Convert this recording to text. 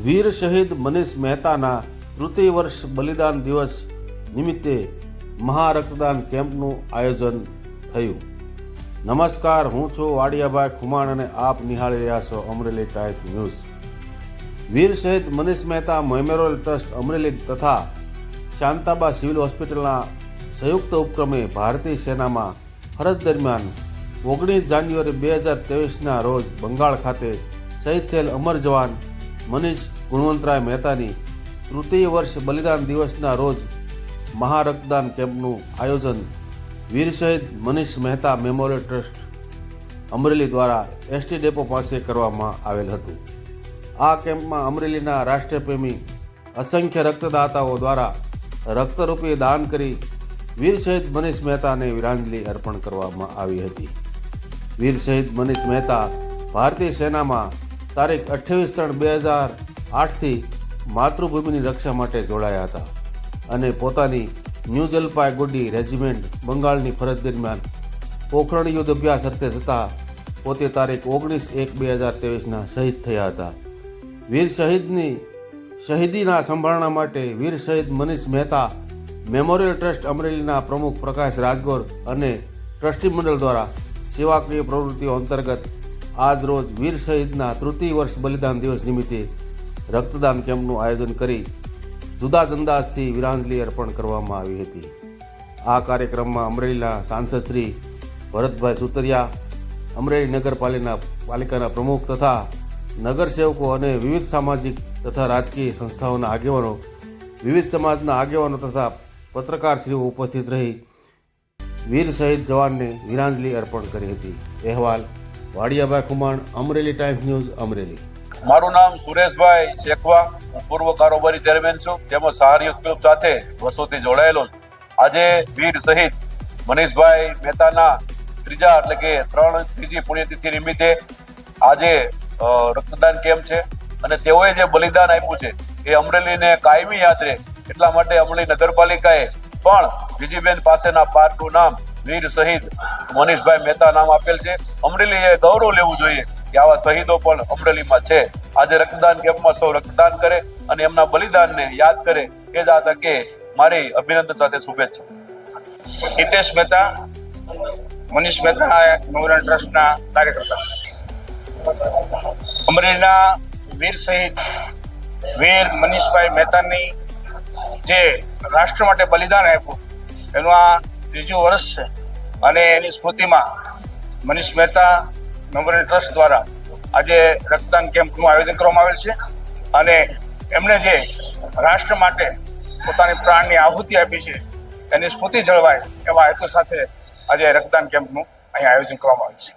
વીર શહીદ મનીષ મહેતાના તૃતીય વર્ષ બલિદાન દિવસ નિમિત્તે મહારક્તદાન કેમ્પનું આયોજન થયું. નમસ્કાર, હું છું વાડિયાભાઈ ખુમાણ અને આપ નિહાળી રહ્યા છો અમરેલી ટાઈમ્સ ન્યૂઝ. વીર શહીદ મનીષ મહેતા મેમોરિયલ ટ્રસ્ટ અમરેલી તથા શાંતાબા સિવિલ હોસ્પિટલના સંયુક્ત ઉપક્રમે ભારતીય સેનામાં ફરજ દરમિયાન 19 જાન્યુઆરી 2023ના રોજ બંગાળ ખાતે શહીદ થયેલ અમર જવાન મનીષ ગુણવંતરાય મહેતાની તૃતીય વર્ષ બલિદાન દિવસના રોજ મહારક્તદાન કેમ્પનું આયોજન વીર શહીદ મનીષ મહેતા મેમોરિયલ ટ્રસ્ટ અમરેલી દ્વારા એસટી ડેપો પાસે કરવામાં આવેલ હતું. આ કેમ્પમાં અમરેલીના રાષ્ટ્રપ્રેમી અસંખ્ય રક્તદાતાઓ દ્વારા રક્તરૂપી દાન કરી વીર શહીદ મનીષ મહેતાને વીરાંજલિ અર્પણ કરવામાં આવી હતી. વીર શહીદ મનીષ મહેતા ભારતીય સેનામાં તારીખ 28/3/2008થી માતૃભૂમિની રક્ષા માટે જોડાયા હતા અને પોતાની ન્યૂ જલપાઈગુડી રેજિમેન્ટ બંગાળની ફરજ દરમિયાન પોખરણ યુદ્ધ અભ્યાસ અર્થે જતાં પોતે તારીખ 19/1/2023ના શહીદ થયા હતા. વીર શહીદની શહીદીના સંભાળણા માટે વીર શહીદ મનીષ મહેતા મેમોરિયલ ટ્રસ્ટ અમરેલીના પ્રમુખ પ્રકાશ રાજગોર અને ટ્રસ્ટી મંડળ દ્વારા સેવાકીય પ્રવૃત્તિઓ અંતર્ગત આજ રોજ વીર શહીદના તૃતીય વર્ષ બલિદાન દિવસ નિમિત્તે રક્તદાન કેમ્પનું આયોજન કરી જુદા અંદાજથી વીરાંજલિ અર્પણ કરવામાં આવી હતી. આ કાર્યક્રમમાં અમરેલીના સાંસદ શ્રી ભરતભાઈ સુતરિયા, અમરેલી નગરપાલિકાના પ્રમુખ તથા નગરસેવકો અને વિવિધ સામાજિક તથા રાજકીય સંસ્થાઓના આગેવાનો, વિવિધ સમાજના આગેવાનો તથા પત્રકારશ્રીઓ ઉપસ્થિત રહી વીર શહીદ જવાનને વીરાંજલિ અર્પણ કરી હતી. અહેવાલ વાડિયાભાઈ ખુમાણ, અમરેલી ટાઈમ્સ ન્યૂઝ, અમરેલી. મારું નામ સુરેશભાઈ શેખવા, હું પૂર્વ કારોબારી ચેરમેન છું, તેમજ સહાર યુથ ક્લબ સાથે વર્ષોથી જોડાયેલો છું. આજે વીર શહીદ મનીષભાઈ મહેતાના ત્રીજી પુણ્યતિથિ નિમિત્તે આજે રક્તદાન કેમ્પ છે અને તેઓએ જે બલિદાન આપ્યું છે એ અમરેલીને કાયમી યાદ રહે એટલા માટે અમરેલી નગરપાલિકાએ પણ વિજીબેન પાસેના પાર્કનું નામ વીર શહીદ મનીષભાઈ મહેતા નામ આપેલ છે. અમરેલીએ ગૌરવ લેવું જોઈએ કે આવા શહીદો પણ અમરેલીમાં છે. આજે રક્તદાન કેમ્પમાં સૌ રક્તદાન કરે અને એમના બલિદાનને યાદ કરે એ જ આ તકે મારી અભિનંદન સાથે શુભેચ્છા. હિતેશ મહેતા, મનીષ મહેતા મેમોરિયલ ટ્રસ્ટના કાર્યકર્તા. અમરેલીના વીર શહીદ વીર મનીષભાઈ મહેતાની જે રાષ્ટ્ર માટે બલિદાન આપ્યું એનું આ ત્રીજું વર્ષ છે અને એની સ્મૃતિમાં મનીષ મહેતા મેમોરિયલ ટ્રસ્ટ દ્વારા આજે રક્તદાન કેમ્પનું આયોજન કરવામાં આવેલ છે અને એમણે જે રાષ્ટ્ર માટે પોતાની પ્રાણની આહુતિ આપી છે એની સ્મૃતિ જળવાય એવા હેતુ સાથે આજે રક્તદાન કેમ્પનું અહીં આયોજન કરવામાં આવેલ છે.